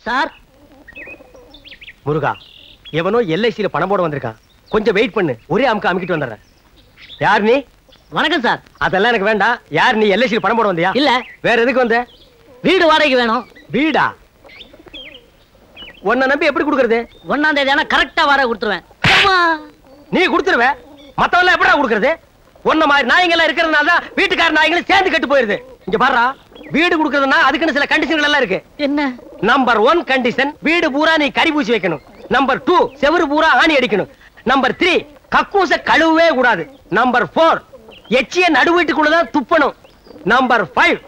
Sir. முருகா, எவனோ எல்ஐசியில பணம் போட வந்திருக்கான். கொஞ்சம் வெயிட் பண்ணு, ஒரே அமுக்கிட்டு வந்துடுறேன். யார் நீ? வணக்கம் சார். அதெல்லாம் எனக்கு வேண்டாம். யார் நீ? எல்ஐசியில பணம் போட வந்தியா? இல்ல. வேற எதுக்கு வந்த? வீடு வாடகைக்கு வேணும். வீடா? உன்னை நம்பி எப்படி கொடுக்கறது? 1ஆம் தேதி ஆனா கரெக்டா வாடகை கொடுத்துருவேன். நீ கொடுத்துருவ, மத்தவெல்லாம் எப்படா கொடுக்கறது? ஒன்ன மாதிரி நாய்கள் இருக்கிறதுனால தான் வீட்டுக்கார நாய்களும் சேர்ந்து கட்டு போயிருது. இங்க பாருடா, வீடு கொடுக்கறதுன்னா அதுக்குன்னு சில கண்டிஷன்கள் எல்லாம் இருக்கு. என்ன? நம்பர் 1 கண்டிஷன், வீடு பூரா நீ கறி பூசி வைக்கணும். நம்பர் 2, செவுரு பூரா ஆணி அடிக்கணும். நம்பர் 3, கக்கூச கழுவவே கூடாது. நம்பர் 4, எச்சிய நடு வீட்டுக்குள்ளதான் துப்பணும். நம்பர் 5,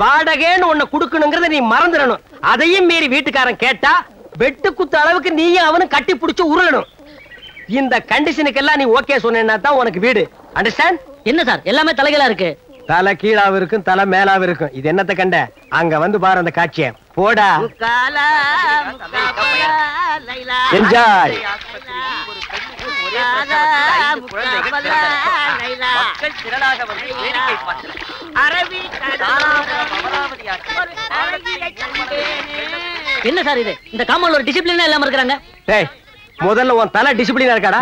வாடகைன்னு ஒண்ணு கொடுக்கணுங்கிறத நீ மறந்துடணும். அதையும் மீறி வீட்டுக்காரன் கேட்டா வெட்டு குத்த அளவுக்கு நீயும் அவனும் கட்டி பிடிச்சு உருளணும். இந்த கண்டிஷனுக்கு எல்லாம் நீ ஓகே சொன்னா தான் உனக்கு வீடு. அண்டர்ஸ்டாண்ட்? என்ன சார் எல்லாமே தலைகளா இருக்கு? தலை கீழாவும் இருக்கும், தலை மேலாவும் இருக்கும். இது என்னத்த கண்ட? அங்க வந்து பாரு அந்த காட்சிய. போடா, என்ஜாய். என்ன சார் இது? இந்த காம்பவுண்ட்ல ஒரு டிசிப்ளின் இல்லாம இருக்காங்க. டேய், முதல்ல உன் தலை டிசிப்ளினா இருக்காடா?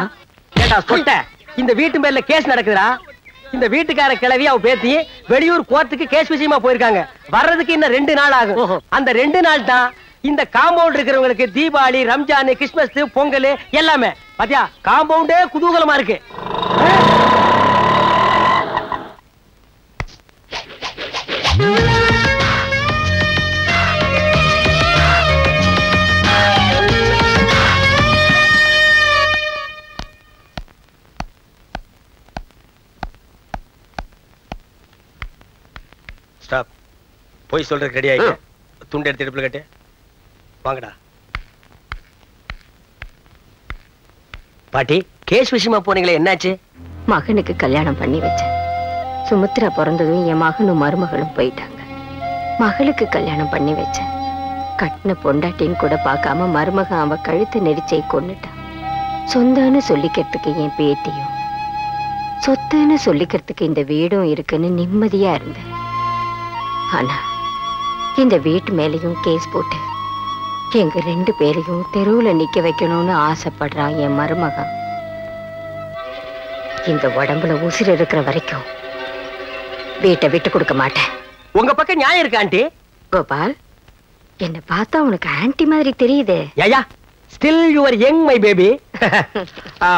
கேட்டா சொட்ட. இந்த வீட்டு மேல கேஸ் நடக்குதுடா. இந்த வீட்டுக்கார கிளவி அவ பேத்தி வெளியூர் கோர்ட்டுக்கு கேஸ் விஷயமா போயிருக்காங்க. வர்றதுக்கு இன்னும் 2 நாள் ஆகும். அந்த 2 நாள் தான் இந்த காம்பவுண்ட் இருக்கிறவங்களுக்கு தீபாவளி, ரம்ஜான், கிறிஸ்துமஸ், பொங்கல் எல்லாமே. பாத்தியா, காம்பவுண்டே குதூகலமா இருக்கு. ஸ்டாப். போய் சொல்றதுக்கு ரெடி ஆயிடுச்சு. துண்டு எடுத்து இடுப்புல கட்டு. வாங்கடா. பாட்டி, கேஸ் விஷயமா போனீங்களே, என்னாச்சு? மகனுக்கு கல்யாணம் பண்ணி வச்சேன். சுமித்ரா பிறந்ததும் என் மகனும் மருமகளும் போயிட்டாங்க. மகளுக்கு கல்யாணம் பண்ணி வச்சேன். கட்டின பொண்டாட்டின்னு கூட பார்க்காம மருமகன் அவ கழுத்து நெரிச்சை கொன்னுட்டான். சொந்தன்னு சொல்லிக்கிறதுக்கு என் பேத்தியும், சொத்துன்னு சொல்லிக்கிறதுக்கு இந்த வீடும் இருக்குன்னு நிம்மதியா இருந்தேன். ஆனா இந்த வீட்டு மேலையும் கேஸ் போட்டு எங்க 2 பேரையும் தெருவுல நிக்க வைக்கணும்னு ஆசைப்படுறான் என் மருமகன். இந்த உடம்புல உசிர் இருக்கிற வரைக்கும் வீட்டை விட்டு கொடுக்க மாட்டேன். உங்க பக்கம் நியாயம் இருக்கு ஆண்டி. கோபால், என்ன பார்த்தா உனக்கு ஆன்டி மாதிரி தெரியுது. Yeah, still you are young my baby.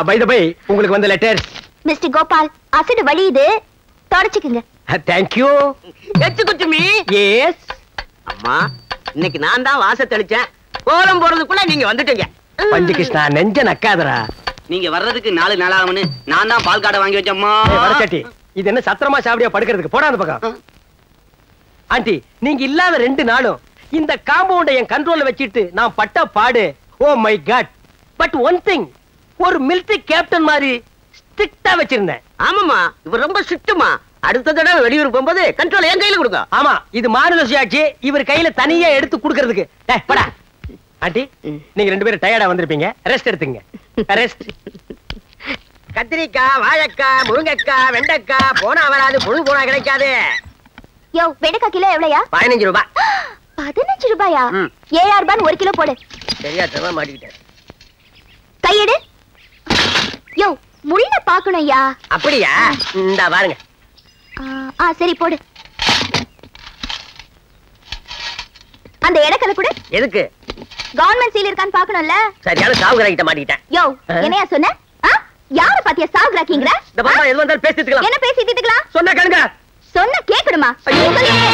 By the by, உங்களுக்கு வந்த லெட்டர். மிஸ்டர் கோபால், அசிட் வலியுது, தொடச்சுக்குங்க. Thank you. எச்சு குச்சுமி. Yes. அம்மா, இன்னைக்கு நான் தான் வாச தெளிச்சேன். கோலம் போறதுக்குள்ள நீங்க வந்துட்டீங்க. பஞ்சு கிருஷ்ணா, நெஞ்ச நக்காதரா. நீங்க வர்றதுக்கு 4 நாள் ஆகும்னு நான் தான் பால் காடை வாங்கி வச்சேம்மா. வடச்சட்டி, இது என்ன சத்திரமா சாவடியா படுக்கிறதுக்கு? போடா அந்த பக்கம். ஆண்டி, நீங்க இல்லாத 2 நாளும் இந்த காம்பவுண்ட என் கண்ட்ரோல்ல வச்சிட்டு நான் பட்ட பாடு. Oh my God. But one thing, ஒரு மிலிட்டரி கேப்டன் மாதிரி ஸ்ட்ரிக்ட்டா வச்சிருந்தேன். ஆமாமா, இவர் ரொம்ப ஸ்ட்ரிக்ட்டுமா. அடுத்த தடவை வெளியூர் போகும்போது கண்ட்ரோல் என் கையில கொடுங்க. ஆமா, இது மாநில சுயாட்சி. இவர் கையில தனியா எடுத்து கொடுக்கிறதுக்கு. படா. ஆண்டி, நீங்க 2 பேரும் டயர்டா வந்திருப்பீங்க, ரெஸ்ட் எடுத்துங்க. ரெஸ்ட். கத்திரிக்காய், வாழைக்காய், முருங்கைக்காய், வெண்டைக்காய் போனா வராது, புழு போனா கிடைக்காது. யோ, வெண்டைக்காய் கிலோ எவ்வளவுயா? 15 ரூபாய். 15 ரூபாயா? 7000 ரூபாய் 1 கிலோ போடு. சரியா தரமா மாட்டிக்கிட்டேன். கையெடு. யோ, முள்ள பாக்கணும்யா. அப்படியா? இந்த பாருங்க. சரி போடு. அந்த இடக்கல கூட. எதுக்கு? கவர்மெண்ட் சீல் இருக்கான்னு பாக்கணும்ல. சரியான சாவுகிராக்கிட்ட மாட்டிக்கிட்டேன். யோ, என்னையா சொன்ன? யார பாத்தியா சாவுகிராக்கிங்கற? இந்த பாப்பா எது வந்தாலும் பேசி தீர்க்கலாம். என்ன பேசி தீர்க்கலாம்? சொன்னா கேளுங்க. சொன்னா கேக்குடுமா?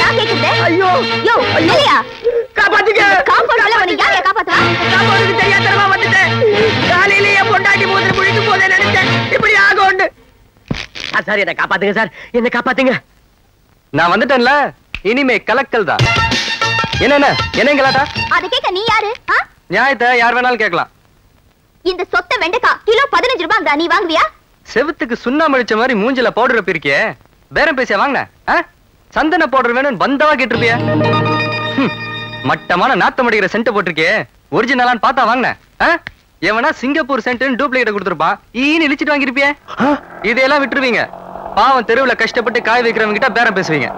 நான் கேக்குறேன். ஐயோ, யோ, இல்லையா? காப்பாத்துங்க. காம்பவுண்ட்ல உன்னை யார காப்பாத்துவா? காம்பவுண்டுக்கு தெரியாதமா வந்துட்டேன். காலையிலேயே பொண்டாட்டி மூதிர புடிச்சு போதே நினைச்சேன். இப்படி ஆகோண்டு. சார், என்ன காப்பாத்துங்க சார், என்ன காப்பாத்துங்க. நான் வந்துட்டேன்ல, இனிமே கலக்கல் தான். என்னங்களாட்டா? அத கேக்க நீ யாரு? நியாயத்தை யார் வேணாலும் கேட்கலாம். இந்த சொத்த வெண்டைக்காய் கிலோ 15 ரூபாய். நீ வாங்குவியா? செவுத்துக்கு சுண்ணாம்பு அடிச்ச மாதிரி மூஞ்சில பவுடர் பிரிக்கே. பேரம் பேசியா வாங்கின? சந்தன பவுடர் வேணும்னு பந்தவா கேட்டிருப்பிய. மட்டமான நாத்தம் அடிக்கிற சென்ட் போட்டிருக்கே, ஒரிஜினலான்னு பார்த்தா வாங்கின. எவனா சிங்கப்பூர் சென்ட் டூப்ளிகேட் கொடுத்துருப்பான், ஈன்னு இழிச்சிட்டு வாங்கிருப்பிய. இதையெல்லாம் விட்டுருவீங்க. பாவம் தெருவுல கஷ்டப்பட்டு காய் வைக்கிறவங்க கிட்ட பேரம் பேசுவீங்க.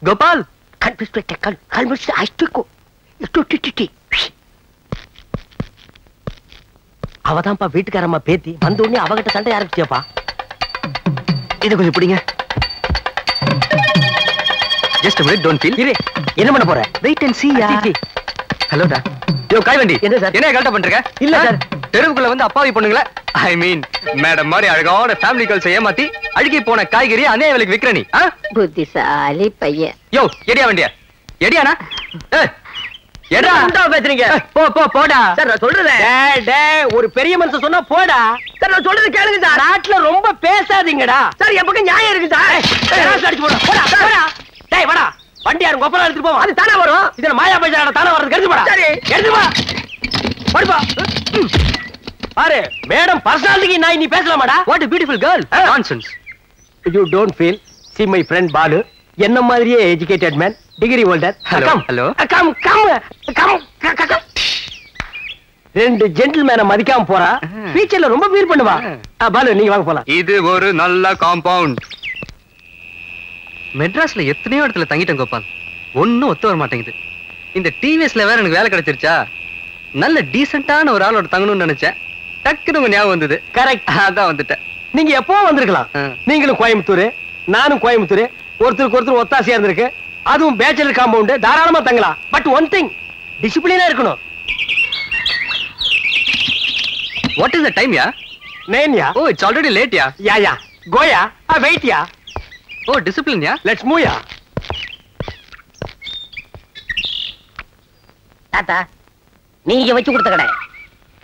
கோபால் அவதான்ப்பா வீட்டுக்காரம்மா பேத்தி வந்த உடனே அவகிட்ட சண்டை ஆரம்பிச்சியப்பா. இது கொஞ்சம் பிடிங்க. Just minute, don't feel. இரு, என்ன பண்ண போற? வெயிட் அண்ட் see யா. ஹலோடா. யோ காய்வண்டி. என்ன சார்? என்ன கரெக்ட்டா பண்றீங்க? இல்ல சார். தெருவுக்குள்ள வந்து அப்பாவி பொண்ணுங்களே, ஐ மீன் மேடம் மாதிரி அழகான ஃபேமிலி கேர்ள்ஸ் ஏமாத்தி அழுகி போன காய்கறி அநியாய விலைக்கு விக்கிற நீ. புத்திசாலி பையன். யோ எடியா வண்டியா? எடியானா? எடா உண்டா பேசுறீங்க? போ போ போடா. சார் நான் சொல்றேன். டேய் டேய், ஒரு பெரிய மனுஷன் சொன்னா போடா. சார் நான் சொல்றது கேளுங்க சார். நாட்டுல ரொம்ப பேசாதீங்கடா. சார் என் பக்கம் நியாயம் இருக்கு சார். அடிச்சு போடா. போடா போடா. டேய் வாடா. வண்டி யாரும் கொப்பரா எடுத்துட்டு போவா. அது தானா வரும். இதுல மாயா பைசாட தானா வரது எடுத்து போடா. சரி எடுத்து வா. போடுப்பா. பாரு மேடம் பர்சனாலிட்டிக்கு நான் நீ பேசலாமாடா? What a beautiful girl. Nonsense. You don't feel. See my friend Balu. என்ன மாதிரியே educated man, degree holder. Hello, hello. Come. ரெண்டு ஜென்டில்மேனை மதிக்காம போறா. ஃபியூச்சர்ல ரொம்ப ஃபீல் பண்ணுவா. பாலு நீங்க வாங்க போலாம். இது ஒரு நல்ல காம்பவுண்ட். மெட்ராஸ்ல எத்தனையோ இடத்துல தங்கிட்டேன் கோபால், ஒன்னும் ஒத்து வர மாட்டேங்குது. இந்த டிவிஎஸ்ல வேற எனக்கு வேலை கிடைச்சிருச்சா, நல்ல டீசென்ட்டான ஒரு ஆளோட தங்கணும்னு நினைச்சேன். டக்குனு உங்க ஞாபகம் வந்தது. கரெக்ட், அதான் வந்துட்டேன். நீங்க எப்போ வந்திருக்கலாம். நீங்களும் கோயம்புத்தூர், நானும் கோயம்புத்தூர், ஒருத்தருக்கு ஒருத்தர் ஒத்தாசையா இருந்திருக்கு. அதுவும் பேச்சுலர் காம்பவுண்ட், தாராளமா தங்கலாம். பட் ஒன் திங், டிசிப்ளினா இருக்கணும். வாட் இஸ் த டைம் யா? 9 யா? ஓ இட்ஸ் ஆல்ரெடி லேட் யா. யா கோயா. வெயிட் யா. ஓ டிசிப்ளின் யா. லெட்ஸ் மூவ் யா. தாத்தா நீங்க வச்சு கொடுத்த கடை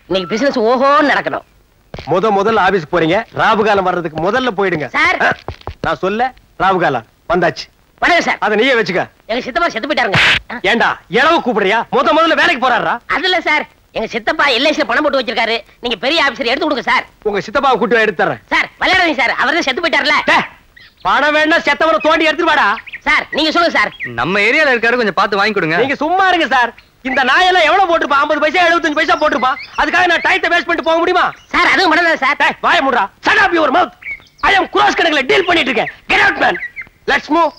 இன்னைக்கு பிசினஸ் ஓஹோன்னு நடக்கணும். முதல்ல ஆபீஸ் போறீங்க, ராவுகாலம் வர்றதுக்கு முதல்ல போயிடுங்க. சார் நான் சொல்ல ராவுகாலம் வந்தாச்சு. வணக்கம் சார். அத நீயே வச்சுக்க. எங்க சித்தப்பா செத்து போயிட்டாருங்க. ஏண்டா இளவு கூப்பிடுறியா? முதல்ல வேலைக்கு போறாரா? அதுல சார் எங்க சித்தப்பா எல்ஐசில பணம் போட்டு வச்சிருக்காரு. நீங்க பெரிய ஆபீசர் எடுத்து கொடுங்க சார். உங்க சித்தப்பாவை கூட்டி எடுத்து தரேன். சார் விளையாடாதீங்க சார், அவர்தான் செத்து போயிட்டாருல. பணம் வேணா செத்தவரை தோண்டி எடுத்துட்டு வாடா. சார் நீங்க சொல்லுங்க சார். நம்ம ஏரியால இருக்காரு, கொஞ்சம் பார்த்து வாங்கி கொடுங்க. நீங்க சும்மா இருங்க சார். இந்த நாயெல்லாம் எவ்வளவு போட்டுருப்பா? 50 பைசா 75 பைசா போட்டுருப்பா. அதுக்காக நான் டைத்தை வேஸ்ட் பண்ணிட்டு போக முடியுமா? சார் அதுவும் பண்ணல சார். வாய முடுறா. shut up your mouth. I am cross கணக்குல டீல் பண்ணிட்டு இருக்கேன். Get out man. Let's move.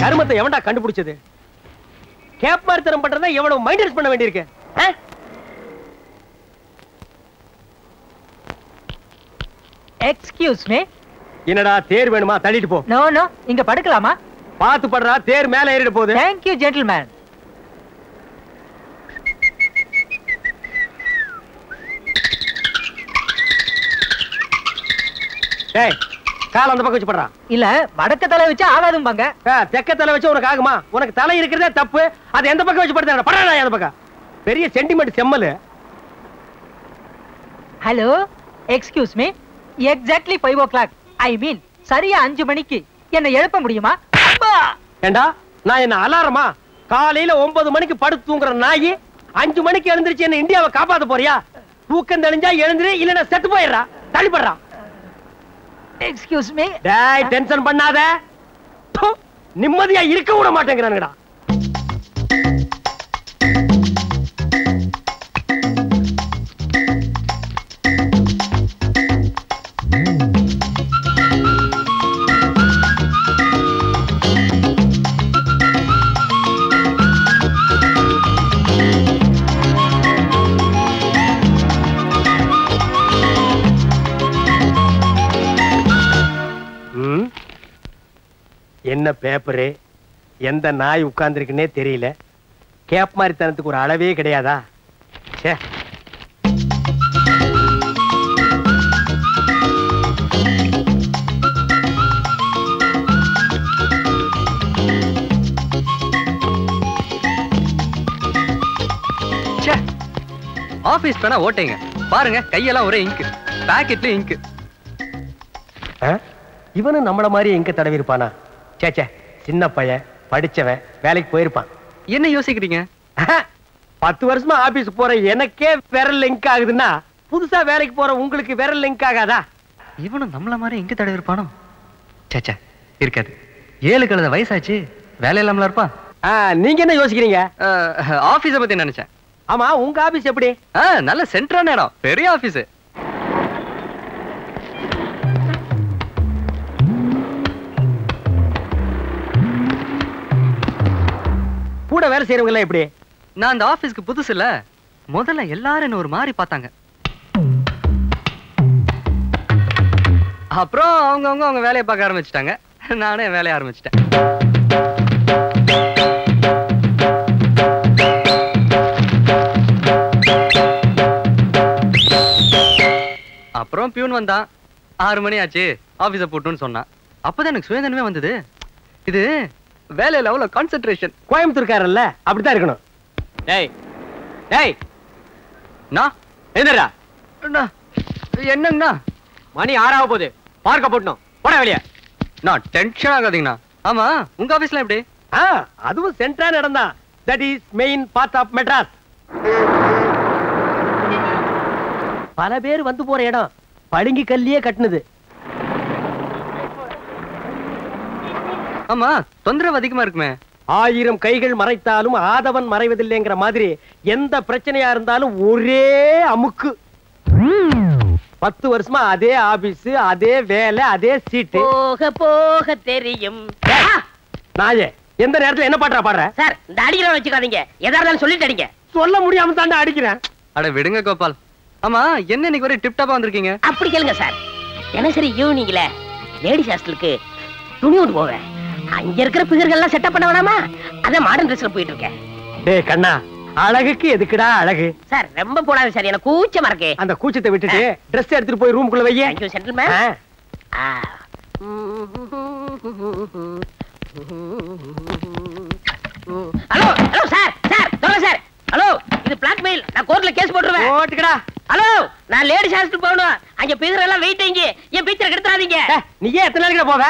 கருமத்தை எவன்டா கண்டுபிடிச்சது? கேப் மாதிரி தரம் பண்றதா எவ்வளவு மைண்டன்ஸ் பண்ண வேண்டியிருக்கு. Excuse me. என்னடா தேர் வேணுமா? தள்ளிட்டு போ. நோ நோ, இங்க படுக்கலாமா? பாத்து படுறா, தேர் மேல ஏறிட போகுது. Thank you gentleman. டேய் கால் அந்த பக்கம் வச்சு படுறா. இல்ல வடக்க தலை வச்சு ஆகாதும்பாங்க. தெக்க தலை வச்சு உனக்கு ஆகுமா? உனக்கு தலை இருக்கிறதே தப்பு. அது எந்த பக்கம் வச்சு படுறா? படுறா அந்த பக்கம். பெரிய சென்டிமெண்ட் செம்மல். Hello excuse me. Exactly 5 o'clock. ஐ மீன் சரியா 5 மணிக்கு என்ன எழுப்ப முடியுமா? ஏண்டா நான் என்ன அலாரமா? காலையில 9 மணிக்கு படுத்து தூங்குற நாயி 5 மணிக்கு எழுந்திருச்சு என்ன இந்தியாவை காப்பாத்த போறியா? தூக்கம் தெளிஞ்சா எழுந்திரு, இல்லன்னா செத்து போயிடுறா. தள்ளிப்படுறா. Excuse me. டேய் டென்ஷன் பண்ணாத. நிம்மதியா இருக்க விட மாட்டேங்கிறானுடா. என்ன பேப்பரு? எந்த நாய் உட்கார்ந்துருக்குன்னே தெரியல. கேப் மாதிரி தனத்துக்கு ஒரு அளவே கிடையாதா? சே ஆபீஸ் பேனா ஓட்டைங்க பாருங்க, கையெல்லாம் ஒரே இங்கு, பாக்கெட்ல இங்கு. இவனும் நம்மள மாதிரி எங்க தடவி இருப்பானா? சேச்சே, சின்ன பையன், படிச்சவன், வேலைக்கு போயிருப்பான். என்ன யோசிக்கிறீங்க? 10 வருஷமா ஆபீஸ் போற எனக்கே விரல் லிங்க் ஆகுதுன்னா புதுசா வேலைக்கு போற உங்களுக்கு விரல் லிங்க் ஆகாதா? இவனும் நம்மள மாதிரி எங்க தடவி இருப்பானோ? சேச்சே, இருக்காது. 7 கழுத வயசாச்சு, வேலை இல்லாமல இருப்பான். நீங்க என்ன யோசிக்கிறீங்க? ஆபீஸ பத்தி நினைச்சேன். ஆமா, உங்க ஆபீஸ் எப்படி? நல்ல சென்டரான இடம், பெரிய ஆபீஸ். கூட வேலை செய்யறவங்க எல்லாம் எப்படி? நான் அந்த ஆபீஸ்க்கு புதுசு இல்ல, முதல்ல எல்லாரும் என்ன ஒரு மாதிரி பார்த்தாங்க. அப்புறம் அவங்க வேலையை பார்க்க ஆரம்பிச்சிட்டாங்க, நானே வேலையை ஆரம்பிச்சிட்டேன். அப்புறம் பியூன் வந்தான். 6 மணி ஆச்சு, ஆபீஸ போட்டுன்னு சொன்னான். அப்பதான் எனக்கு சுயதனமே வந்தது. இது வேலையில அவ்வளவு கான்சென்ட்ரேஷன். கோயம்புத்தூர்காரல்ல, அப்படித்தான் இருக்கணும். டேய் டேய், நான் என்னடா என்னங்கண்ணா? மணி 6 ஆக போகுது, பார்க்க போட்டணும், போட வெளிய. நான் டென்ஷன் ஆகாதீங்கண்ணா. ஆமா, உங்க ஆபீஸ்ல எப்படி? அதுவும் சென்ட்ரா நடந்தா. That is main part of Madras. பல பேர் வந்து போற இடம், பளிங்கு கல்லியே கட்டுனது. ஆமா, தொந்தரவு அதிகமா இருக்குமே. 1000 கைகள் மறைத்தாலும் ஆதவன் மறைவதில்லைங்கிற மாதிரி எந்த பிரச்சனையா இருந்தாலும் ஒரே அமுக்கு. 10 வருஷமா அதே ஆபீஸ், அதே வேலை, அதே சீட்டு. போக போக தெரியும். நாயே, எந்த நேரத்துல என்ன பாட்டா பாடுற? சார், இந்த அடிக்கிற வச்சுக்காதீங்க, எதா இருந்தாலும் சொல்லிட்டு அடிங்க. சொல்ல முடியாம தாண்டா அடிக்கிறேன். அட விடுங்க கோபால். ஆமா, என்ன இன்னைக்கு ஒரே டிப் டாப்பா வந்திருக்கீங்க? அப்படி கேளுங்க சார். தினசரி ஈவினிங்ல லேடிஸ் ஹாஸ்டலுக்கு துணி கொண்டு போவேன். அங்க இருக்கிற பிகர்கள்லாம் செட்டப் பண்ண வேணாமா? அதான் மாடர்ன் ட்ரெஸ்ல போயிட்டு இருக்கேன். டேய் கண்ணா, அழகுக்கு எதுக்குடா அழகு? சார், ரொம்ப போடாது சார், எனக்கு கூச்சமா இருக்கு. அந்த கூச்சத்தை விட்டுட்டு ட்ரெஸ் எடுத்துட்டு போய் ரூமுக்குள்ள வையே. Thank you gentlemen. Hello hello sir, sir சொல்லுங்க சார். ஹலோ, இது பிளாக்மெயில், நான் கோர்ட்ல கேஸ் போட்டுருவேன். ஓட்டுக்கடா. ஹலோ, நான் லேடிஸ் ஹாஸ்டல் போகணும். அங்க பிகர் எல்லாம் வெயிட்டிங். என் பிக்சர் கெடுத்துறாதீங்க. நீயே எத்தனை நாளைக்கு போவ?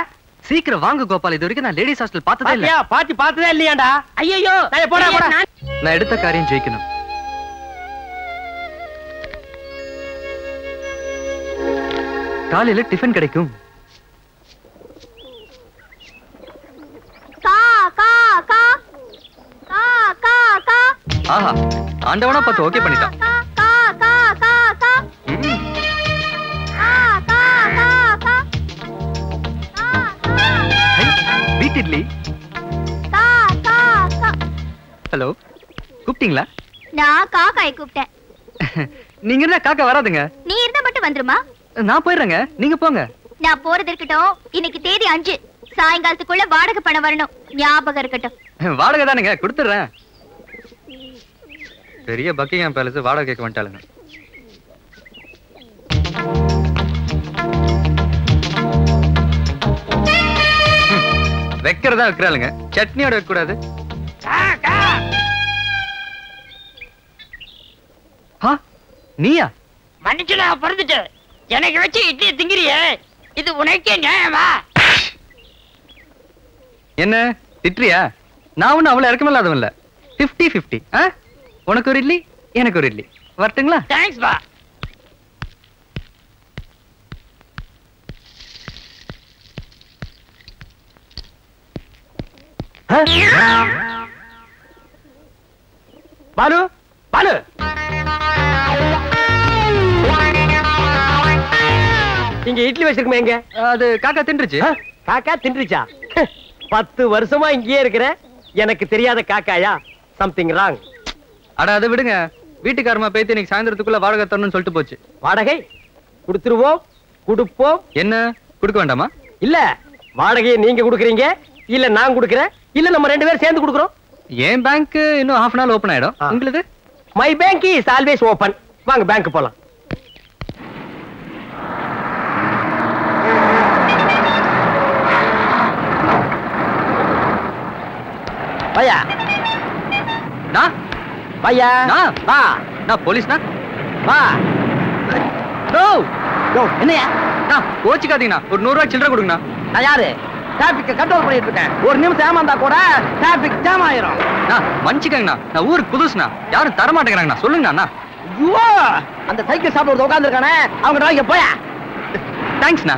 சீக்கிரம் வாங்க கோபால், இது வரைக்கும் நான் லேடிஸ் ஹாஸ்டல் பார்த்ததே இல்ல. பாத்தி பார்த்ததே இல்லையாடா? ஐயோ, போடா போடா. நான் எடுத்த காரியம் ஜெயிக்கணும். காலையில டிஃபன் கிடைக்கும். கா கா கா கா கா கா. ஆஹா, ஆண்டவனா பார்த்து ஓகே பண்ணிட்டான். கா கா கா கா கா. கா கா கா கா. வீட் இட்லி. கா கா கா. ஹலோ, கூப்பிட்டீங்களா? நான் காக்காயை கூப்பிட்டேன். நீங்க என்ன காக்கா வராதுங்க. நீ இருந்தா மட்டும் வந்துருமா? நான் போயிடுறேங்க, நீங்க போங்க. நான் போறது இருக்கட்டும். இன்னைக்கு தேதி 5, சாயங்காலத்துக்குள்ள வாடகை பணம் வரணும், ஞாபகம் இருக்கட்டும். வாடகை தானுங்க, கொடுத்துடுறேன். பெரிய பக்கிங்ஹாம் பேலஸ் வாடகை கேட்க வந்துட்டாளுங்க. வைக்கிறதா வைக்கிறாளுங்க, சட்னியோட வைக்க கூடாது. நீயா? மன்னிச்சுடா, பிறந்துட்டு எனக்கு வச்சு இட்லி திங்கிறியே, இது உனக்கே நியாயமா? என்ன திட்டுறியா? நான் ஒன்னும் அவ்வளவு இறக்கமில்லாதவன் இல்ல. 50-50. உனக்கு ஒரு இட்லி, எனக்கு ஒரு இட்லி. வரட்டுங்களா? தேங்க்ஸ் பா. பாலு பாலு, இங்க இட்லி வச்சிருக்குமே எங்க? அது காக்கா தின்றுச்சு. காக்கா தின்றுச்சா? 10 வருஷமா இங்கேயே இருக்கிற, எனக்கு தெரியாத காக்காயா? Something wrong. அட அதை விடுங்க, வீட்டுக்காரமா பேத்தி இன்னைக்கு சாயந்தரத்துக்குள்ள வாடகை தரணும்னு சொல்லிட்டு போச்சு. வாடகை கொடுத்துருவோம், கொடுப்போம். என்ன கொடுக்க வேண்டாமா? இல்ல, வாடகையை நீங்க கொடுக்குறீங்க, இல்ல நான் கொடுக்குறேன், இல்ல நம்ம 2 பேரும் சேர்ந்து கொடுக்குறோம். என் பேங்க் இன்னும் half an hour ஓபன் ஆயிடும். உங்களுக்கு? My bank is always open. வாங்க பேங்க் போலாம். பையா நான் பையா நான் வா. நான் போலீஸ்னா? வா. என்னையா கோச்சுக்காதீங்கண்ணா, ஒரு 100 ரூபாய் சில்லறை கொடுங்கண்ணா. நான் யாரு? டிராபிக் கண்ட்ரோல் பண்ணிட்டு இருக்கேன். ஒரு நிமிஷம் ஏமாந்தா கூட டிராபிக் ஜாம் ஆயிரும். மன்னிச்சுக்கங்கண்ணா, நான் ஊருக்கு புதுசுண்ணா, யாரும் தர மாட்டேங்கிறாங்கண்ணா. சொல்லுங்கண்ணா. ஐயோ, அந்த சைக்கிள் ஷாப்ல ஒரு உட்கார்ந்து இருக்கானே, அவங்க வாங்க போயா. தேங்க்ஸ்ண்ணா.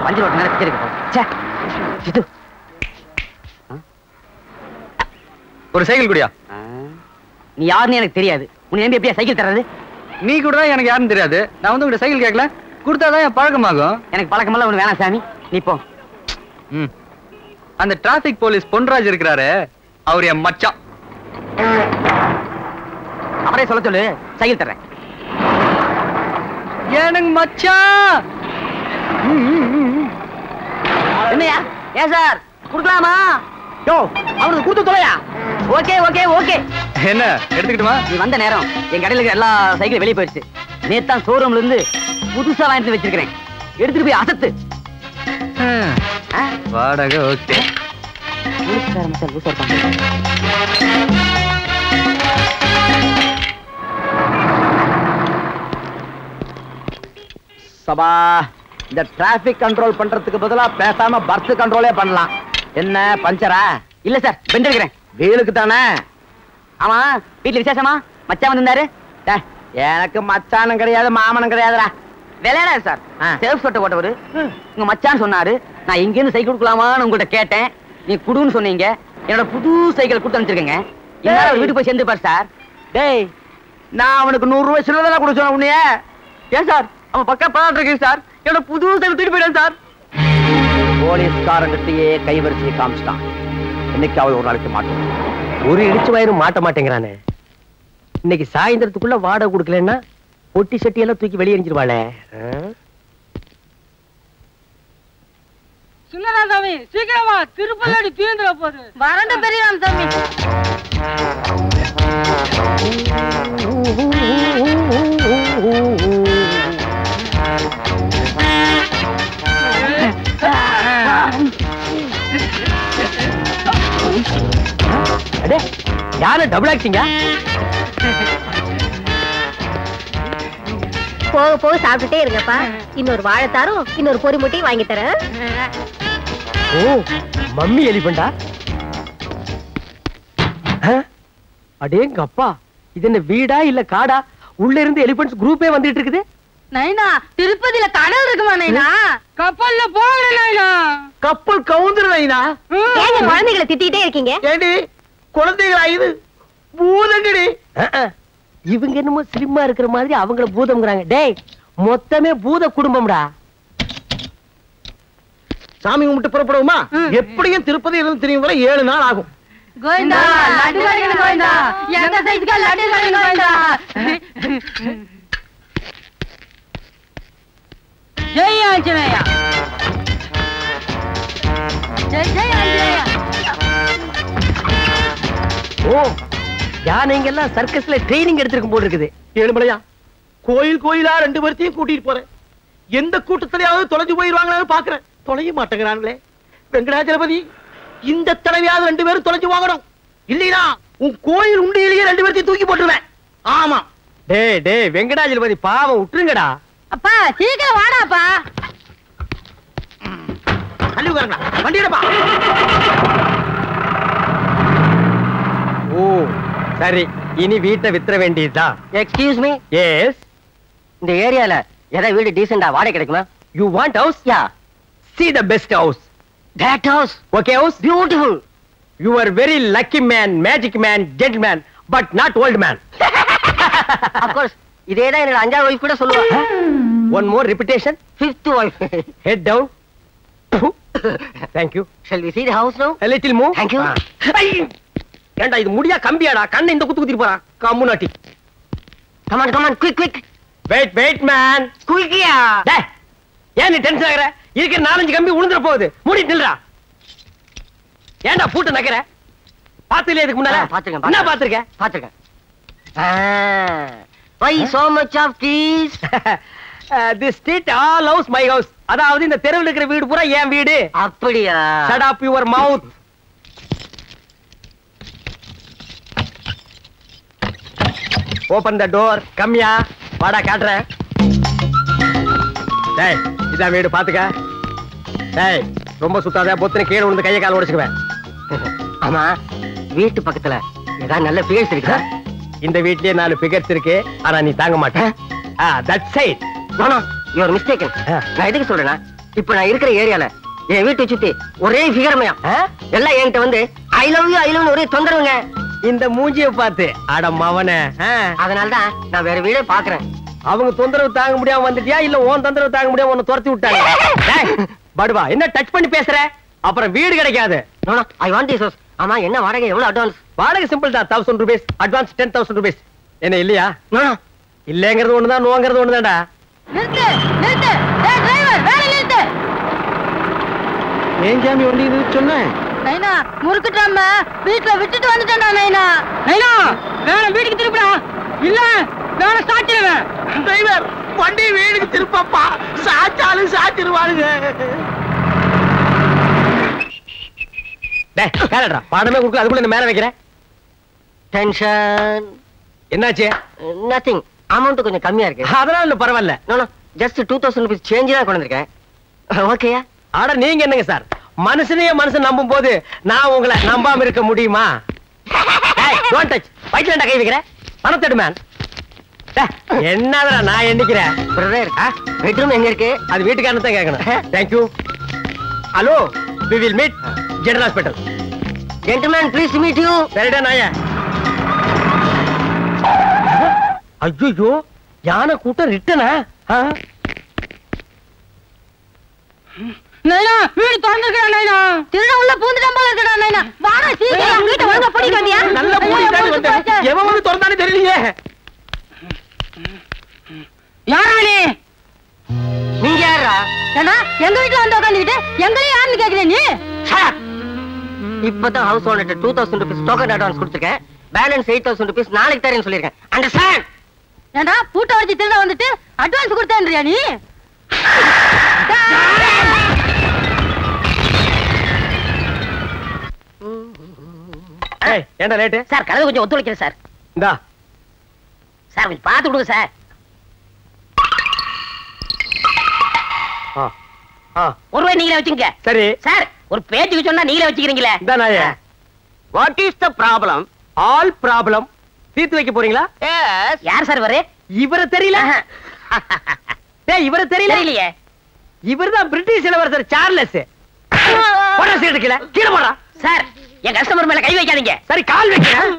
பஞ்சு ரோட்டு நேரம் இருக்கு. இது ஒரு சைக்கிள் குடியா? நீ யாருன்னு எனக்கு தெரியாது. உன்னை நம்பி எப்படியா சைக்கிள் தர்றது? நீ கூட தான் எனக்கு யாருன்னு தெரியாது. நான் வந்து உங்கள்கிட்ட சைக்கிள் கேட்கல, கொடுத்தாதான் என் பழக்கமாகும். எனக்கு பழக்கமெல்லாம் ஒண்ணு வேணாம் சாமி, நீ போ. அந்த டிராபிக் போலீஸ் பொன்ராஜ் இருக்கிறாரு, அவர் என் மச்சான். அவரே சொல்ல சொல்லு, சைக்கிள் தர்றேன். எனக்கு மச்சான். என்னையா? ஏன் சார் குடுக்கலாமா? யோ, அவனுக்கு கொடுத்து தொலையா? Okay okay okay. என்ன எடுத்துக்கிட்டுமா? நீ வந்த நேரம் என் கடையில இருக்கிற எல்லா சைக்கிளும் வெளியே போயிடுச்சு. நேத்தான் ஷோரூம்ல இருந்து புதுசா வாங்கிட்டு வச்சிருக்கிறேன். எடுத்துட்டு போய் அசத்து. வாடகை ஓகே. சபா, இந்த டிராபிக் கண்ட்ரோல் பண்றதுக்கு பதிலா பேசாம பர்ஸ் கண்ட்ரோலே பண்ணலாம். என்ன பஞ்சரா? இல்ல சார், பெண்ட் இருக்கிறேன். வீலுக்கு தானே. ஆமா, வீட்டுல விசேஷமா? மச்சான் வந்திருந்தாரு. எனக்கு மச்சானும் கிடையாது மாமனும் கிடையாதுடா. விளையாட சார், சேஃப் சட்டை போட்டவரு உங்க மச்சான் சொன்னாரு. நான் இங்க இருந்து சைக்கிள் கொடுக்கலாமான்னு உங்கள்கிட்ட கேட்டேன். நீ குடுன்னு சொன்னீங்க. என்னோட புது சைக்கிள் கொடுத்து அனுப்பிச்சிருக்கேங்க. வீட்டுக்கு போய் சேர்ந்துப்பார் சார். டேய், நான் அவனுக்கு 100 ரூபாய் சில்லறை கொடுக்க சொன்ன உன்னைய. ஏன் சார், அவன் பக்கா பாட்டு இருக்கு சார். என்னோட புது சைக்கிள் தூக்கிட்டு போயிட்டான் சார். போலீஸ்காரங்கிட்டயே கைவரிசை காமிச்சிட்டான். என்னைக்காவது ஒரு நாளைக்கு மாட்டோம். ஒரு இடிச்சு வயிறும் மாட்ட மாட்டேங்கிறானே. இன்னைக்கு சாயந்தரத்துக்குள்ள வாடகை கொடுக்கலன்னா பொட்டி சட்டி எல்லாம் தூக்கி வெளியே எரிஞ்சிருவாளே. சின்னதா சாமி, சீக்கிரமா திருப்பதி தீந்துற போகுது. வரண்ட பெரியராம் சாமி. யாரு டபுள் ஆக்டிங்க? போக போக சாப்பிட்டுட்டே இருங்கப்பா. இன்னொரு வாழைத்தாரும் இன்னொரு பொறி முட்டையும் வாங்கி தரேன். ஓ, மம்மி எலிபண்டா? அடேங்க அப்பா, இது என்ன வீடா இல்ல காடா? உள்ள இருந்து எலிபண்ட்ஸ் குரூப்பே வந்துட்டு இருக்குது. நைனா, திருப்பதியில கடல் இருக்குமா நைனா? கப்பல்ல போகல நைனா. கப்பல் கவுந்துரு நைனா. ஏங்க குழந்தைகளை திட்டிட்டே இருக்கீங்க? ஏடி குழந்தைகளா? இது பூதங்கடி. இவங்க என்னமோ ஸ்லிம்மா இருக்கிற மாதிரி அவங்கள பூதம்ங்கறாங்க. டேய், மொத்தமே பூத குடும்பம்டா. சாமி கும்பிட்டு புறப்படுவோமா? எப்படியும் திருப்பதி இருந்து திரும்பி வர 7 நாள் ஆகும். கோவிந்தா, லட்டு கடைக்கு கோவிந்தா. எந்த சைஸ்க்கு லட்டு கடைக்கு கோவிந்தா. ஜெய் ஆஞ்சநேயா. ஜெய் ஜெய் ஆஞ்சநேயா. ஓ, யானைங்க எல்லாம் சர்க்கஸ்ல ட்ரைனிங் எடுத்திருக்கும் போல இருக்குது. ஏழுமலையா, கோயில் கோயிலா 2 பேர்த்தையும் கூட்டிட்டு போறேன். எந்த கூட்டத்திலேயாவது தொலைஞ்சு போயிருவாங்களான்னு பாக்குறேன். தொலைய மாட்டேங்கிறாங்களே. வெங்கடாச்சலபதி, இந்த தடவையாவது 2 பேரும் தொலைஞ்சு வாங்கணும். இல்லையா உன் கோயில் உண்டியிலேயே 2 பேர்த்தையும் தூக்கி போட்டுருவேன். ஆமா. டேய் டேய், வெங்கடாச்சலபதி பாவம், விட்டுருங்கடா. அப்பா சீக்கிரம் வாடாப்பா. தள்ளி உட்காருங்க, வண்டியடப்பா. ஓ சரி, இனி வீட்டை வித்துற வேண்டியதுதான். Excuse me. எஸ். இந்த ஏரியால ஏதாவது வீடு டீசெண்டா வாடகை கிடைக்குமா? You want house? Yeah. See the best house. That house. Okay house? Beautiful. You are very lucky man, magic man, gentleman, but not old man. Of course. இதேதான் என்னோட 5வது wife கூட சொல்லுவா. One more repetition. 5th wife. Head down. Thank you. Shall we see the house now? A little more. Thank you. ஏண்டா இது முடியா கம்பியாடா? கண்ணை இந்த குத்து குத்திட்டு போறா. கம்முனாட்டி. Come on, come on, quick, quick. Wait, wait man. Quickயா. டேய், ஏன் நீ டென்ஷன் ஆகுற? இருக்கிற 4-5 கம்பி உளுந்துற போகுது. மூடிட்டு நில்றா. ஏண்டா பூட்ட நக்கற? பாத்துலயே இதுக்கு முன்னால? பாத்துங்க. என்ன பாத்துர்க்க? பாத்துர்க்க. Why so much of keys? This street all house my house. அதாவது இந்த தெருவுல இருக்கிற வீடு பூரா என் வீடு. அப்படியா? Shut up your mouth. Open the door. கம்மியா வாடா காட்டுறேன். டேய் இதான் வீடு பாத்துக்க. டேய் ரொம்ப சுத்தாத, பொத்துன கீழே விழுந்து கையை கால உடைச்சுக்குவேன். ஆமா, வீட்டு பக்கத்துல ஏதாவது நல்ல பிகர்ஸ் இருக்கா? இந்த வீட்லயே 4 பிகர்ஸ் இருக்கு, ஆனா நீ தாங்க மாட்டேன். That's it. You are mistaken. நான் எதுக்கு சொல்றேன்னா, இப்ப நான் இருக்கிற ஏரியால என் வீட்டை சுத்தி ஒரே ஃபிகர்மயம் எல்லாம் என்கிட்ட வந்து ஐ லவ் யூ ஒரே தொந்தரவுங்க. இந்த மூஞ்சிய பார்த்து அட மவனே. அதனாலதான் நான் வேற வீடே பாக்குறேன். அவங்க தொந்தரவு தாங்க முடியாம வந்துட்டியா, இல்ல உன் தொந்தரவு தாங்க முடியாம உன்னை துரத்தி விட்டாங்க? படுவா, என்ன டச் பண்ணி பேசுற? அப்புறம் வீடு கிடைக்காது. I want this house. ஆமா, என்ன வாடகை, எவ்வளவு அட்வான்ஸ்? வாடகை சிம்பிள் தான், 1000 rupees. Advance 10,000 rupees. என்ன இல்லையா? இல்லங்கிறது ஒண்ணுதான், நோங்கிறது ஒண்ணுதான்டா. நிறுத்து நிறுத்து. டேய் டிரைவர், வேலை நிறுத்து. ஏன் ஜாமி வண்டி இது சொன்னேன்? நைனா முறுக்குட்டாம வீட்ல விட்டுட்டு வந்துட்டேன்டா நைனா. நைனா வேற வீட்டுக்கு திருப்பிடா, இல்ல வேற சாச்சிடுவேன். டிரைவர், வண்டி வீடுக்கு திருப்பப்பா, சாச்சாலும் சாச்சிருவானுங்க. டேய் கேளடா, பாடமே கொடுக்கல, அதுக்குள்ள என்ன மேல வைக்கிறேன்? டென்ஷன். என்னாச்சு? நதிங். அமௌண்ட் கொஞ்சம் கம்மியா இருக்கு. அதனால இல்ல, பரவாயில்ல. ஜஸ்ட் 2000 rupees சேஞ்ச் தான் கொண்டு வந்திருக்கேன். ஓகேயா? ஆட நீங்க என்னங்க சார், மனுஷனையே மனுஷன் நம்பும் போது நான் உங்களை நம்பாம இருக்க முடியுமா? Don't touch. வயிற்றுல கை வைக்கிறேன், பணத்தெடு மேன். என்னடா நான் எண்ணிக்கிறேன். பிரதர், பெட்ரூம் எங்க இருக்கு? அது வீட்டுக்காரன் தான் கேட்கணும். Thank you. Hello, we will meet general hospital. Gentleman, please meet you. சரிடா நாய. ஐயோ, யானை கூட்டம் ரிட்டனா? நைனா வீடு திறந்துருக்கா நைனா? திருட உள்ள பூந்துட்டான் போல இருக்கடா நைனா. வாடா சீக்கிரம் வீட்டை ஒழுங்கா போடி வந்தியா? நல்ல மூடி தான் வந்து. எவன் வந்து திறந்தானே தெரியலையே. யாரா நீ? நீங்க யாரா? ஏன்னா எங்க வீட்டுல வந்து உட்காந்துக்கிட்டு எங்களையும் யாருன்னு கேக்குற நீ? இப்பதான் ஹவுஸ் ஓனர்ட்ட 2000 rupees டோக்கன் அட்வான்ஸ் கொடுத்துருக்கேன். பேலன்ஸ் 8000 rupees நாளைக்கு தரேன்னு சொல்லிருக்கேன். அண்டர்ஸ்டாண்ட்? ஏண்டா பூட்டை வச்சு திருட வந்துட்டு அட்வான்ஸ் கொடுத்தேன்றியா நீ? ஏய் ஏண்டா லேட்? சார் கதவு கொஞ்சம் ஒத்துழைக்கிறேன் சார். இந்தா சார் கொஞ்சம் பார்த்து கொடுங்க சார். ஒருவே நீங்களே வச்சுங்க. சரி சார், ஒரு பேச்சுக்கு சொன்னா நீங்களே வச்சுக்கிறீங்களே. இந்தா நாயே. What is the problem? All problem தீர்த்து வைக்க போறீங்களா? யார் சார் இவரு? இவரை தெரியல? டேய் இவரை தெரியல? தெரியலையே. இவர்தான் பிரிட்டிஷ் இளவரசர் சார்லஸ். போடா சீட்டு கீழே போடா. சார், என் கஸ்டமர் மேல கை வைக்காதீங்க. சரி கால் வைக்கிறேன்.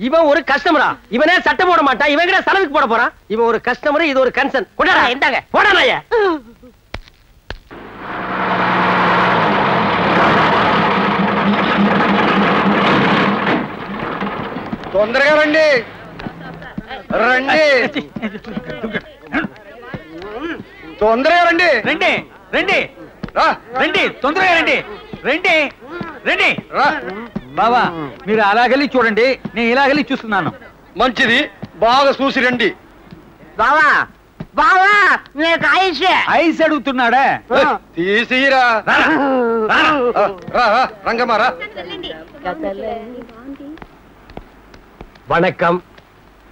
இவன் ஒரு கஸ்டமரா? இவனே சட்டை போட மாட்டான், இவன் கிட்ட செலவுக்கு போட போறான். இவன் ஒரு கஸ்டமர், இது ஒரு கன்சர்ன். கொண்டாடா. இந்தாங்க. போடா நாயே. తొందరగా రండి రండి తొందరగా రండి రండి రండి రా రండి తొందరగా రండి రండి రండి రా బావా మీరు అలాగెళ్ళి చూడండి, నేను ఇలాగెళ్ళి చూస్తున్నాను. మంచిది, బాగా చూసి రండి. బావా బావా నీకు ఐస్ ఐస్ అడుగుతున్నాడా? తీసిరా రంగమ్మా రా. வணக்கம்.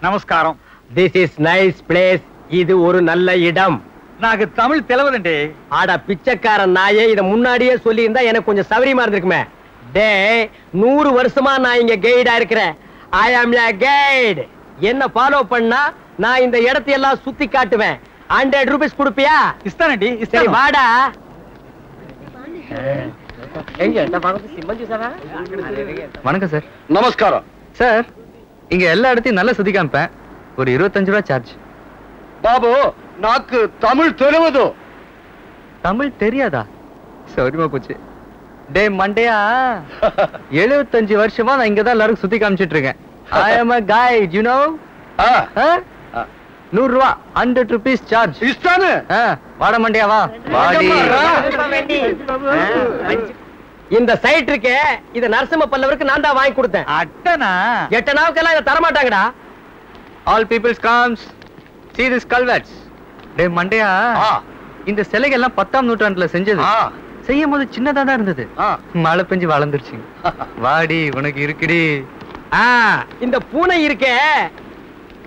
నమస్కారం. This is nice place. இது ஒரு நல்ல இடம். నాకు తమిళ్ తెలవదండి. ஆடா பிச்சைக்காரன் நாயே, இத முன்னாடியே சொல்லி இருந்தா எனக்கு கொஞ்சம் சௌரியமா இருந்திருக்குமே. டேய் 100 வருஷமா நான் இங்க கைடா இருக்கிறேன். ஐ ஆம் ய கைட். என்ன ஃபாலோ பண்ணா நான் இந்த இடத்தை எல்லாம் சுத்தி காட்டுவேன். 100 rupees கொடுப்பியா? ఇస్తానండి, சரி ఇస్తాను. வாடா. வணக்கம் சார். நமஸ்காரம் சார், இங்க எல்லா இடத்தையும் நல்லா சுத்தி காமிப்பேன். ஒரு 25 ரூபா சார்ஜ். బాబు నాకు తమిళ్ తెలియదు. தமிழ் தெரியாதா? சௌரியமா போச்சு. டே மண்டையா, 75 வருஷமா நான் இங்கதான் எல்லாரும் சுத்தி காமிச்சிட்டு இருக்கேன். ஐ அம் a guide, you know? 100 ரூபா, 100 rupees சார்ஜ். ఇస్తాను. வாட மண்டையா வா. வாடி. இந்த சைட் இருக்கே, இத நரசிம்ம பல்லவருக்கு நான் தான் வாங்கி கொடுத்தேன். అట్టనా? 8 நாவுக்கெல்லாம் இத தர மாட்டாங்கடா. All peoples comes. See this culverts. டே மண்டையா, இந்த சிலைகள் எல்லாம் 10ஆம் நூற்றாண்டுல செஞ்சது. செய்யும் போது சின்னதா தான் இருந்தது. மழை பெஞ்சு வளர்ந்துருச்சு. வாடி, உனக்கு இருக்குடி. இந்த பூனை இருக்கே,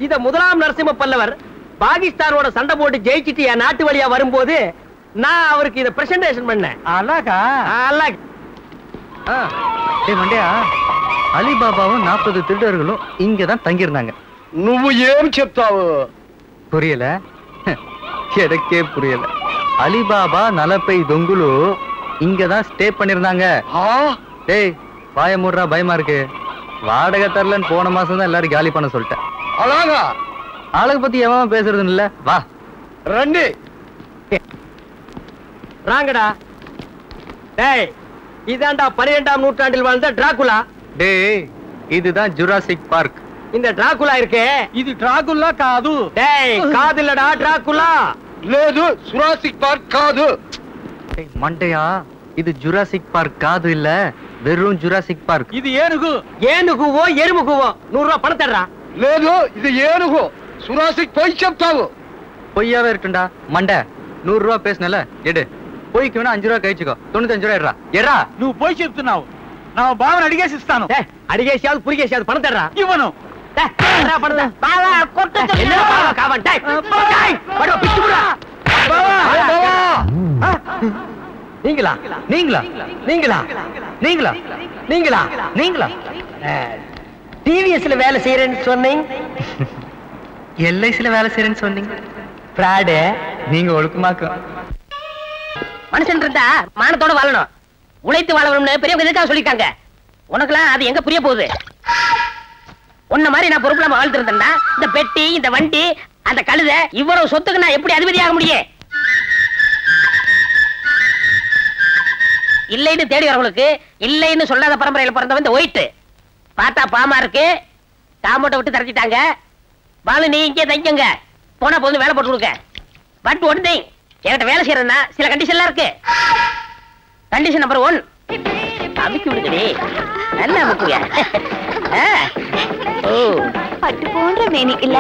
இத முதலாம் நரசிம்ம பல்லவர் பாகிஸ்தானோட சண்டை போட்டு ஜெயிச்சிட்டு என் நாட்டு வழியா வரும்போது நான் அவருக்கு இத பிரசன்டேஷன் பண்ணேன். అలాగా அழகு. டேய் மண்டையா, அலிபாபாவும் 40 திருடர்களும் இங்கதான் தங்கியிருந்தாங்க. నువ్వు ఏం చెప్తావు? புரியல? எனக்கே புரியல. அலிபாபா 40 దొంగలు இங்கதான் ஸ்டே பண்ணிருந்தாங்க. டேய் வாய மூடுறா, பயமா இருக்கு. வாடகை தரலன்னு போன மாசம் தான் எல்லாரும் காலி பண்ண சொல்லிட்டேன். అలాగా ஆளுக பத்தி எவன் பேசுறது இல்ல. வா రండి. ராங்கடா. டேய் இதாண்டா 12ஆம் நூற்றாண்டில் வாழ்ந்த டிராகுலா. டேய் இதுதான் ஜுராசிக் பார்க். இந்த டிராகுலா இருக்கே, ఇది డ్రాకుల్లా కాదు. டேய் காதுலடா டிராகுலா. లేదు సురాసిక్ పార్క్ కాదు. டேய் மண்டையா, இது ஜுராசிக் பார்க் காது இல்ல, வெறும் ஜுராசிக் பார்க். ఇది ఏనుగు. ஏனுகுவோ எருமுகுவோ 100 ரூபாய் பணம் தர்றா. లేదు ఇది ఏనుగు. సురాసిక్ పోయి చెప్తావు. பொய்யாவே இருக்குண்டா மண்டை. 100 ரூபாய் பேசுனல எடு. பொய்க்கு வேணா 5 ரூபாய் கழிச்சுக்கோ. 95 ரூபாய் எடுறா. எறா. నువ్వు పోయి చెప్తున్నావు. నా బావని అడిగేసి ఇస్తాను. டேய் அடிகேசியாவது புரிகேசியாவது பணம் தர்றா. ఇవ్వను. டேய் தர்றா பணம் தர்றா. பாவா கொட்ட சொல்லு. என்ன பாவா காவன். டேய் டேய் படோ பிச்சு புடா. நீங்களா நீங்களா நீங்களா நீங்களா நீங்களா நீங்களா டிவிஎஸ்ல வேலை செய்யறேன்னு சொன்னீங்க. எல்ஐசில வேலை செய்யறேன்னு சொன்னீங்க. பிராடு. நீங்க ஒழுக்கமாக்கும். மனுஷன் இருந்தா மானத்தோட வாழணும், உழைத்து வாழணும்னு பெரியவங்க எதுக்காக சொல்லிட்டாங்க. உனக்குலாம் அது எங்க புரிய போகுது? உன்ன மாதிரி நான் பொறுப்புலாம வாழ்ந்துருந்தேன்னா இந்த பெட்டி, இந்த வண்டி, அந்த கழுதை, இவ்வளவு சொத்துக்கு நான் எப்படி அதிபதியாக முடியும்? இல்லைன்னு தேடி வரவங்களுக்கு இல்லைன்னு சொல்லாத பரம்பரையில பிறந்தவன் இந்த ஒயிட்டு. பார்த்தா பாமா இருக்கு, தாமோட்டை விட்டு தரச்சிட்டாங்க. பாலு நீ இங்கே தங்கிங்க, போனா போது வேலை போட்டு கொடுக்க. பட் ஒன் திங், என்கிட்ட வேலை செய்யறதுன்னா சில கண்டிஷன்லாம் இருக்கு. கண்டிஷன் நம்பர் 1, அமுக்கி விடுங்கடி, நல்லா அமுக்குங்க. ஓ பட்டு போன்ற மேனி இல்ல?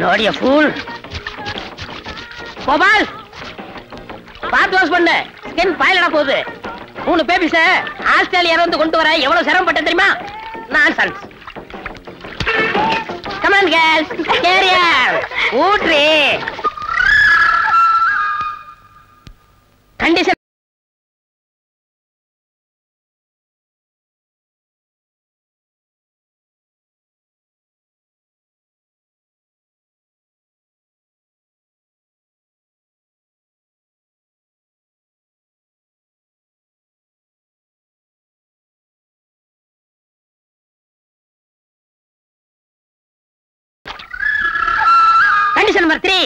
நோடிய ஃபூல். கோபால் பார்த்து வாஷ் பண்ணு, ஸ்கின் பாயிலடா போகுது. 3 பேபிஸ ஆஸ்திரேலியால வந்து கொண்டு வர எவ்வளவு சிரமப்பட்ட தெரியுமா? Nonsense. Come on girls, carrier ஊட்ரி. Condition condition number 3.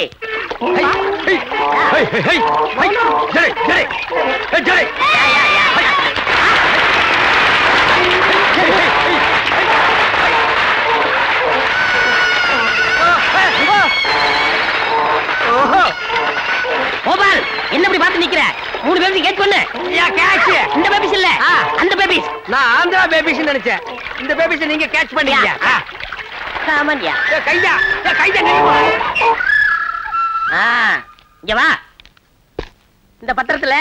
கோபால் என்ன இப்படி பார்த்து நிக்கிற? 3 பேபி கேட்ச் பண்ணு. இந்த பேபிஸ் இல்ல, அந்த பேபிஸ். நான் ஆந்திரா பேபிஸ் நினைச்சேன். இந்த பேபிஸ் நீங்க கேட்ச் பண்ணீங்க. சாமான்யா கையா கையா. இங்க வா. இந்த பத்திரத்துல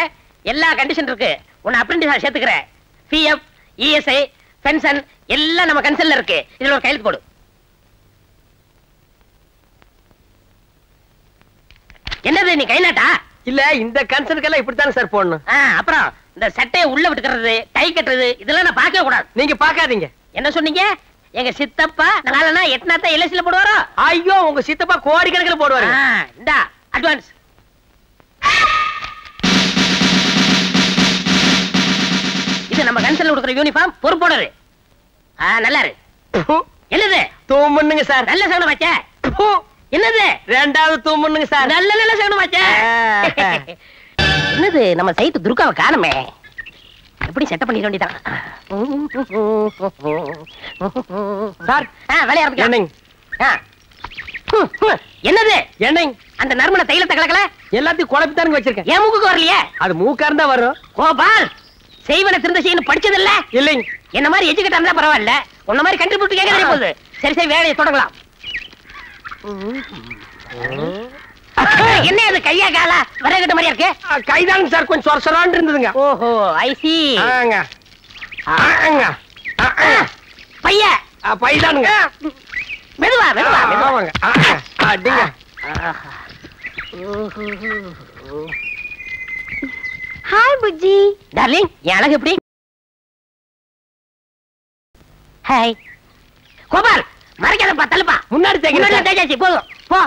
எல்லா கண்டிஷன் இருக்கு. உன்னை அப்ரெண்டிஸா சேர்த்துக்கிறேன். பிஎஃப், இஎஸ்ஐ, பென்ஷன் எல்லாம் நம்ம கன்சல்ல இருக்கு. இதுல ஒரு கையெழுத்து போடு. என்னது நீ கைநாட்டா? இல்ல இந்த கன்சர்னுக்கெல்லாம் இப்படித்தானே சார் போடணும். அப்புறம் இந்த சட்டையை உள்ள விட்டுக்கிறது, டை கட்டுறது, இதெல்லாம் நான் பார்க்கவே கூடாது. நீங்க பாக்காதீங்க. என்ன சொன்னீங்க? எங்க சித்தப்பா நாளனா எத்தனாத்த எல்ஐசில போடுவாரோ? ஐயோ உங்க சித்தப்பா கோடிக்கணக்கில் போடுவாரு. இந்தா அட்வான்ஸ். இது நம்ம கன்சல்ல கொடுக்குற யூனிஃபார்ம், பொறுப்போடரு. நல்லா இருக்கு. என்னது? தூமுன்னுங்க சார். நல்ல சவுண்ட் வச்ச. என்னது? 2வது தூமுன்னுங்க சார். நல்ல சவுண்ட் வச்ச. என்னது நம்ம சைத்து துர்காவை காணுமே. எப்படி செட்டப் பண்ணிட வேண்டியதான். சார் வேலையா இருக்கு. என்னது? என்னங்க அந்த நறுமண தைலத்தை கலக்கல? எல்லாத்தையும் குழப்பித்தானுங்க வச்சிருக்கேன். ஏன் மூக்குக்கு வரலையே? அது மூக்கா இருந்தா வரும். கோபால் செய்வன திருந்த செய்யணும் படிச்சது இல்ல? இல்லைங்க. என்ன மாதிரி எஜுகேட் இருந்தா பரவாயில்ல, உன்ன மாதிரி கண்ட்ரிபியூட் கேட்க போகுது. சரி வேலையை தொடங்கலாம். என்ன அது கையா காலா விறகுட்ட மாதிரியா இருக்கு? கைதானுங்க சார், கொஞ்சம் சொரசொரான்னு இருந்ததுங்க. ஓஹோ ஐ சி. ஆங்க ஆங்க பைய பைதானுங்க. மெதுவா மெதுவா மெதுவா. ஆமாங்க. அடிங்க. ஹாய் புஜ்ஜி. டார்லிங், என் அழகு எப்படி? ஹாய் கோபால், மறைக்காதப்பா, தள்ளுப்பா. முன்னாடி தேய்ச்சாச்சு, போதும் போ.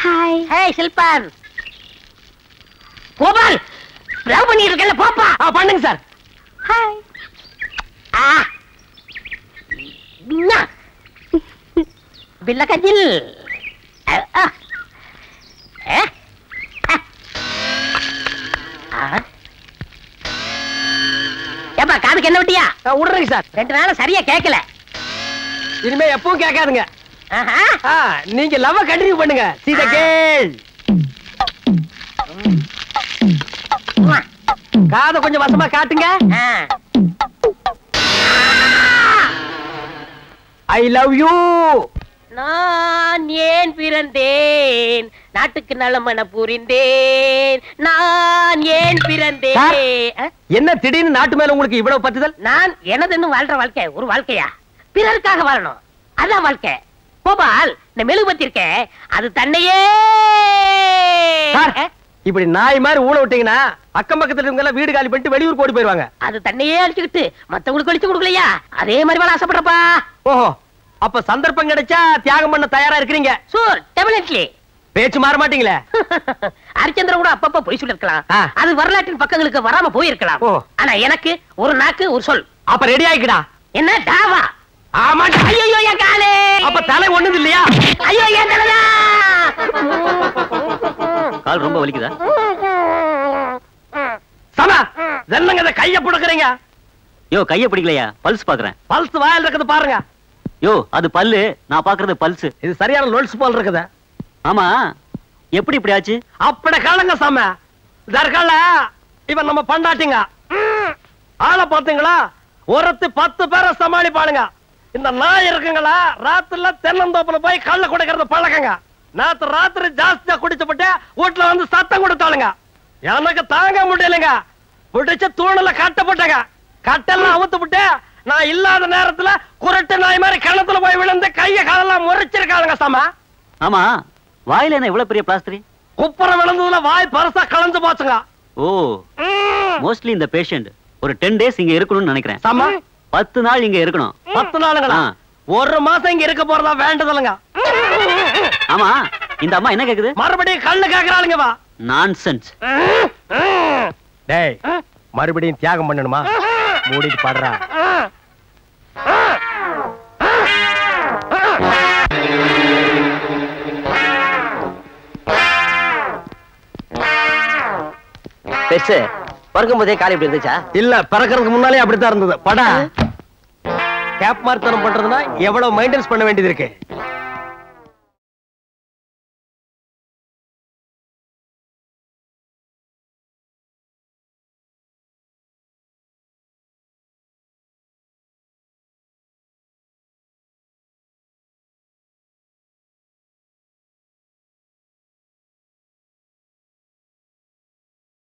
ஹாய். ஹாய் சில்பான். கோபால், லவ் பண்ணிட்டு இருக்கல, போப்பா. பண்ணுங்க சார். ஹாய். பில்ல கஜில். ஏப்பா, காதுக்கு என்ன விட்டியா? விடுறேங்க சார். 2 நாள் சரியா கேட்கல. இனிமே எப்பவும் கேட்காதுங்க. ஆஹா. நீங்க லவ் கண்டினியூ பண்ணுங்க. See the girl. காதை கொஞ்சம் வசமா காட்டுங்க. I love you. நான் ஏன் பிறந்தேன், நாட்டுக்கு நலமன புரிந்தேன். நான் ஏன் பிறந்தேன். என்ன திடீர்னு நாட்டு மேல உங்களுக்கு இவ்வளவு பத்துதல்? நான் எனதுன்னு வாழ்ற வாழ்க்கை ஒரு வாழ்க்கையா? பிறருக்காக வாழணும், அதான் வாழ்க்கை. கோபால், இந்த மெழுகுபத்தி இருக்க, அது தன்னையே. இப்படி நாய் மாதிரி ஊழ விட்டீங்கன்னா அக்கம் பக்கத்துல இருக்கவங்க எல்லாம் வீடு காலி பண்ணிட்டு வெளியூர் ஓடி போயிருவாங்க. அது தன்னையே அழிச்சுக்கிட்டு மத்தவங்களுக்கு அழிச்சு கொடுக்கலையா? அதே மாதிரி வாழ ஆசைப்படுறப்பா. ஓஹோ, அப்ப சந்தர்ப்பம் கிடைச்சா தியாகம் பண்ண தயாரா இருக்கிறீங்க? சூர், டெபினெட்லி. பேச்சு மாற மாட்டீங்களே. ஹரிச்சந்திரன் கூட அப்பப்ப பொய் சொல்லிருக்கலாம், அது வரலாற்றின் பக்கங்களுக்கு வராம போயிருக்கலாம். ஆனா எனக்கு ஒரு நாக்கு ஒரு சொல். அப்ப ரெடி ஆயிக்கடா. என்ன டாவா? ஆமா. ஐயோ என் காலே. அப்ப தலை ஒண்ணுது இல்லையா? ஐயோ என் தலையா. கால் ரொம்ப வலிக்குதா? சமா, என்னங்க இத கைய புடுக்குறீங்க? யோ, கைய பிடிக்கலையா? பல்ஸ் பாக்குறேன். பல்ஸ் வாயில இருக்குது பாருங்க. யோ, அது பல்லு, நான் பாக்குறது பல்ஸ். இது சரியான லோல்ஸ் போல் இருக்குது. ஆமா, எப்படி இப்படி ஆச்சு? அப்பட காலங்க சாம. தர்கால இவன் நம்ம பண்டாட்டிங்க. ஆளை பாத்தீங்களா? ஒருத்து 10 பேரை சமாளிப்பாளுங்க. இந்த நாய் இருக்குங்களா, ராத்திரில தென்னந்தோப்புல போய் கள்ள குடிக்கிறது பழக்கங்க. நேத்து ராத்திரி ஜாஸ்தியா குடிச்சுப்பட்டு வீட்டுல வந்து சத்தம் கொடுத்தாளுங்க. எனக்கு தாங்க முடியலைங்க. பிடிச்ச தூணுல கட்டப்பட்டங்க. கட்டெல்லாம் அவுத்து விட்டு நான் இல்லாத நேரத்துல குரட்டு நாய் மாதிரி கிணத்துல போய் விழுந்து கைய காலெல்லாம் முறைச்சிருக்காளுங்க சாம. ஆமா, வாயில என்ன இவ்வளவு பெரிய பிளாஸ்டரி? குப்புற விழுந்ததுல வாய் பரசா கலந்து போச்சுங்க. ஓ, மோஸ்ட்லி இந்த பேஷண்ட் ஒரு 10 டேஸ் இங்க இருக்கணும்னு நினைக்கிறேன். சாமா, 10 நாள் இங்க இருக்கணும். 10 நாளுங்களா? ஒரு மாசம் இங்க இருக்க போறதா வேண்டதில்லைங்க. ஆமா, இந்த அம்மா என்ன கேக்குது? மறுபடியும் கல்லு கேக்குறாளுங்க. வா. நான்சென்ஸ். டேய், மறுபடியும் தியாகம் பண்ணணுமா? மூடிட்டு பாடுறா. பெஸ் பறக்கும் போதே காலி இப்படி இருந்துச்சா? இல்ல, பறக்கிறதுக்கு முன்னாலே அப்படித்தான் இருந்தது. படா கேப் மார்த்தனம் பண்றதுன்னா எவ்வளவு மெயின்டெனன்ஸ் பண்ண வேண்டியது இருக்கு.